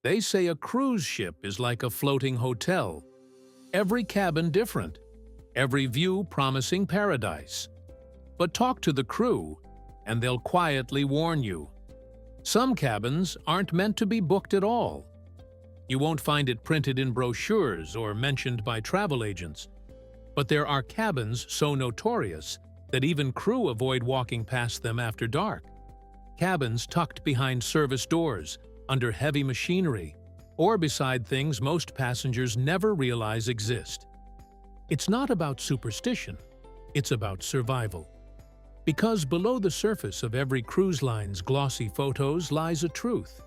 They say a cruise ship is like a floating hotel. Every cabin different, every view promising paradise. But talk to the crew, and they'll quietly warn you. Some cabins aren't meant to be booked at all. You won't find it printed in brochures or mentioned by travel agents. But there are cabins so notorious that even crew avoid walking past them after dark. Cabins tucked behind service doors, under heavy machinery, or beside things most passengers never realize exist. It's not about superstition, it's about survival. Because below the surface of every cruise line's glossy photos lies a truth.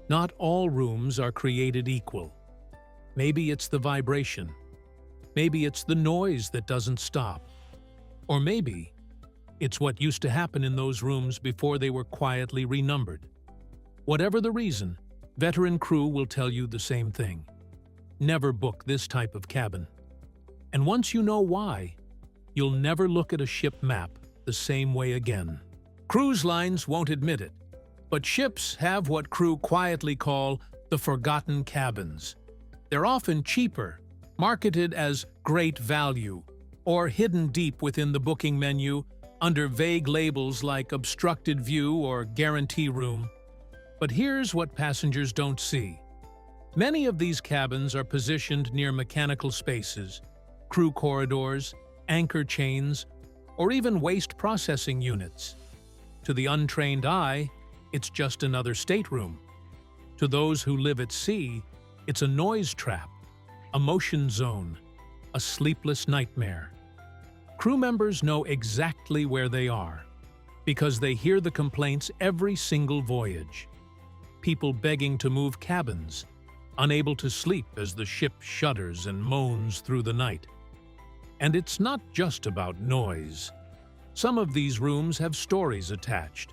Not all rooms are created equal. Maybe it's the vibration. Maybe it's the noise that doesn't stop. Or maybe it's what used to happen in those rooms before they were quietly renumbered. Whatever the reason, veteran crew will tell you the same thing. Never book this type of cabin. And once you know why, you'll never look at a ship map the same way again. Cruise lines won't admit it, but ships have what crew quietly call the forgotten cabins. They're often cheaper, marketed as great value, or hidden deep within the booking menu under vague labels like obstructed view or guarantee room. But here's what passengers don't see. Many of these cabins are positioned near mechanical spaces, crew corridors, anchor chains, or even waste processing units. To the untrained eye, it's just another stateroom. To those who live at sea, it's a noise trap, a motion zone, a sleepless nightmare. Crew members know exactly where they are, because they hear the complaints every single voyage. People begging to move cabins, unable to sleep as the ship shudders and moans through the night. And it's not just about noise. Some of these rooms have stories attached.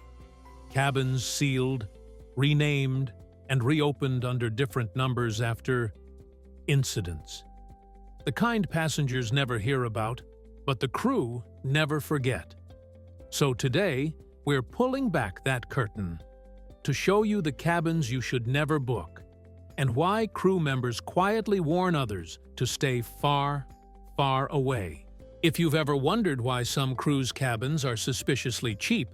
Cabins sealed, renamed, and reopened under different numbers after incidents. The kind passengers never hear about, but the crew never forget. So today, we're pulling back that curtain to show you the cabins you should never book and why crew members quietly warn others to stay far, far away. If you've ever wondered why some cruise cabins are suspiciously cheap,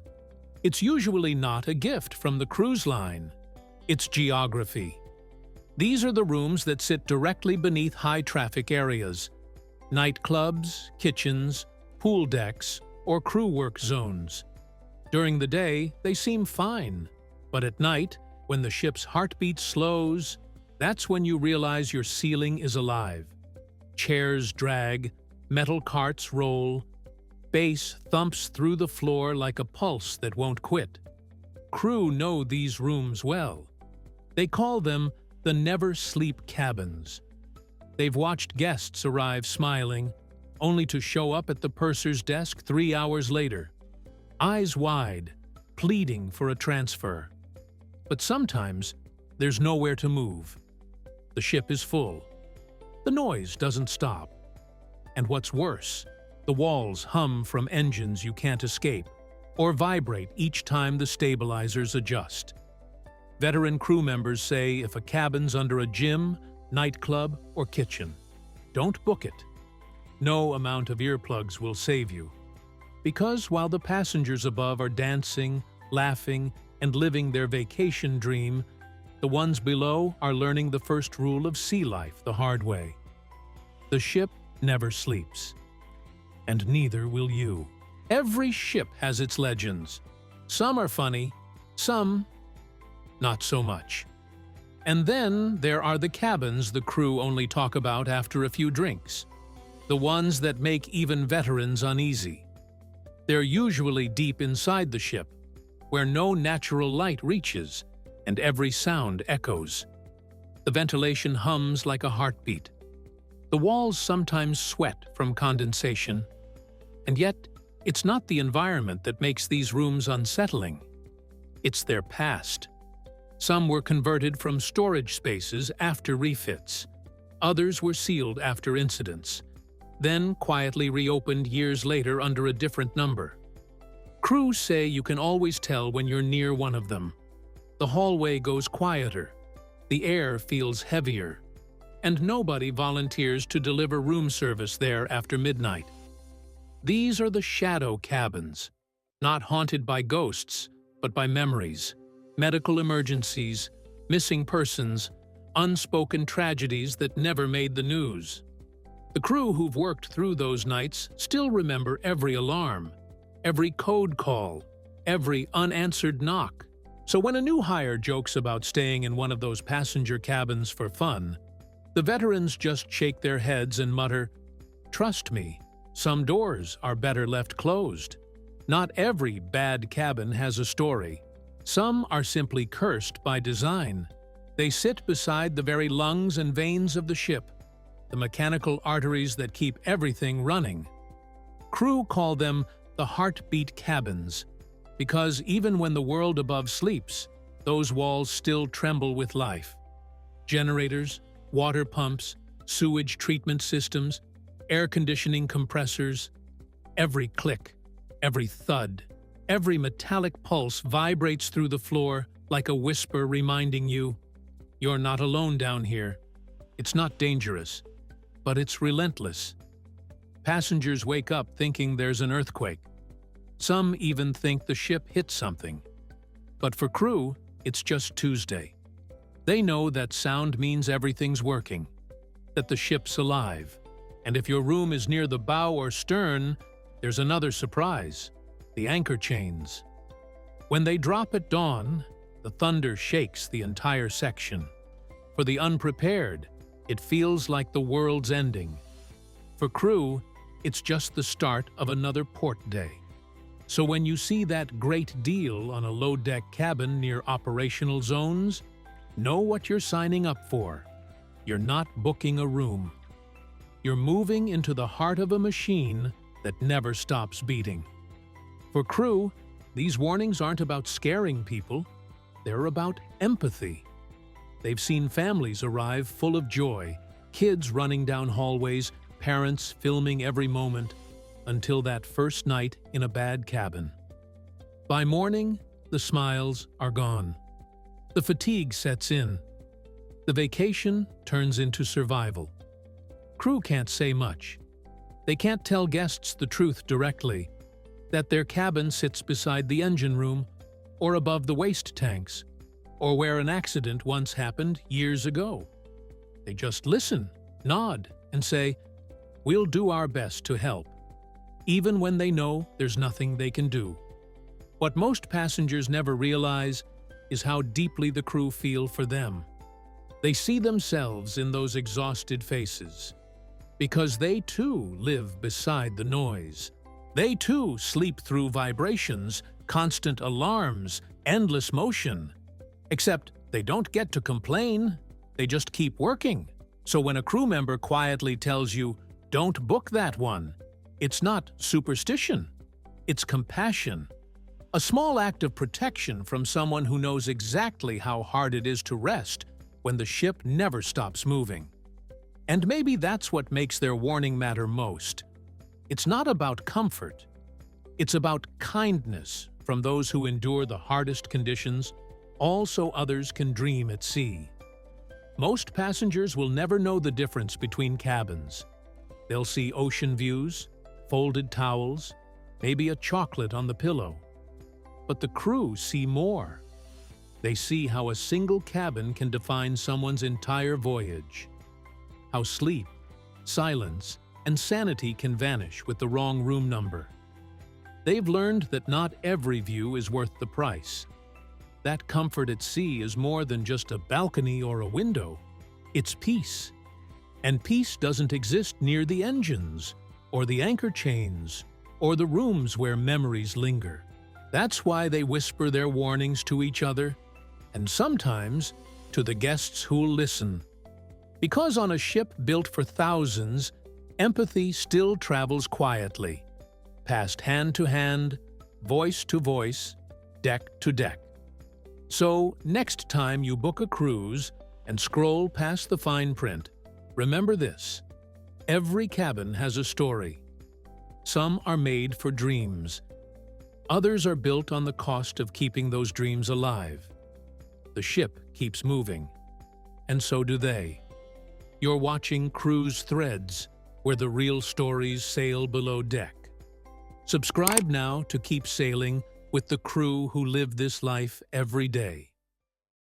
it's usually not a gift from the cruise line. It's geography. These are the rooms that sit directly beneath high-traffic areas, nightclubs, kitchens, pool decks, or crew work zones. During the day, they seem fine, but at night, when the ship's heartbeat slows, that's when you realize your ceiling is alive. Chairs drag, metal carts roll, bass thumps through the floor like a pulse that won't quit. Crew know these rooms well. They call them the never-sleep cabins. They've watched guests arrive smiling, only to show up at the purser's desk 3 hours later, eyes wide, pleading for a transfer. But sometimes, there's nowhere to move. The ship is full. The noise doesn't stop. And what's worse, the walls hum from engines you can't escape, or vibrate each time the stabilizers adjust. Veteran crew members say if a cabin's under a gym, nightclub, or kitchen, don't book it. No amount of earplugs will save you. Because while the passengers above are dancing, laughing, and living their vacation dream, the ones below are learning the first rule of sea life the hard way. The ship never sleeps. And neither will you. Every ship has its legends. Some are funny, some not so much. And then there are the cabins the crew only talk about after a few drinks. The ones that make even veterans uneasy. They're usually deep inside the ship, where no natural light reaches, and every sound echoes. The ventilation hums like a heartbeat. The walls sometimes sweat from condensation. And yet, it's not the environment that makes these rooms unsettling. It's their past. Some were converted from storage spaces after refits. Others were sealed after incidents, then quietly reopened years later under a different number. Crews say you can always tell when you're near one of them. The hallway goes quieter. The air feels heavier, and nobody volunteers to deliver room service there after midnight. These are the shadow cabins, not haunted by ghosts, but by memories, medical emergencies, missing persons, unspoken tragedies that never made the news. The crew who've worked through those nights still remember every alarm, every code call, every unanswered knock. So when a new hire jokes about staying in one of those passenger cabins for fun, the veterans just shake their heads and mutter, "Trust me, some doors are better left closed." Not every bad cabin has a story. Some are simply cursed by design. They sit beside the very lungs and veins of the ship, the mechanical arteries that keep everything running. Crew call them the heartbeat cabins, because even when the world above sleeps, those walls still tremble with life. Generators, water pumps, sewage treatment systems, air conditioning compressors, every click, every thud, every metallic pulse vibrates through the floor like a whisper reminding you, "You're not alone down here. It's not dangerous, but it's relentless." Passengers wake up thinking there's an earthquake. Some even think the ship hit something. But for crew, it's just Tuesday. They know that sound means everything's working, that the ship's alive, and if your room is near the bow or stern, there's another surprise: the anchor chains. When they drop at dawn, the thunder shakes the entire section. For the unprepared, it feels like the world's ending. For crew, it's just the start of another port day. So when you see that great deal on a low-deck cabin near operational zones, know what you're signing up for. You're not booking a room. You're moving into the heart of a machine that never stops beating. For crew, these warnings aren't about scaring people. They're about empathy. They've seen families arrive full of joy, kids running down hallways, parents filming every moment, until that first night in a bad cabin. By morning, the smiles are gone. The fatigue sets in. The vacation turns into survival. Crew can't say much. They can't tell guests the truth directly, that their cabin sits beside the engine room, or above the waste tanks, or where an accident once happened years ago. They just listen, nod, and say, "We'll do our best to help," even when they know there's nothing they can do. What most passengers never realize is how deeply the crew feel for them. They see themselves in those exhausted faces, because they too live beside the noise. They too sleep through vibrations, constant alarms, endless motion. Except they don't get to complain, they just keep working. So when a crew member quietly tells you, "Don't book that one," it's not superstition, it's compassion. A small act of protection from someone who knows exactly how hard it is to rest when the ship never stops moving. And maybe that's what makes their warning matter most. It's not about comfort. It's about kindness from those who endure the hardest conditions, all so others can dream at sea. Most passengers will never know the difference between cabins. They'll see ocean views, folded towels, maybe a chocolate on the pillow. But the crew see more. They see how a single cabin can define someone's entire voyage. How sleep, silence, and sanity can vanish with the wrong room number. They've learned that not every view is worth the price. That comfort at sea is more than just a balcony or a window. It's peace. And peace doesn't exist near the engines, or the anchor chains, or the rooms where memories linger. That's why they whisper their warnings to each other, and sometimes to the guests who'll listen. Because on a ship built for thousands, empathy still travels quietly, passed hand to hand, voice to voice, deck to deck. So, next time you book a cruise and scroll past the fine print, remember this: every cabin has a story. Some are made for dreams. Others are built on the cost of keeping those dreams alive. The ship keeps moving, and so do they. You're watching Cruise Threads, where the real stories sail below deck. Subscribe now to keep sailing with the crew who live this life every day.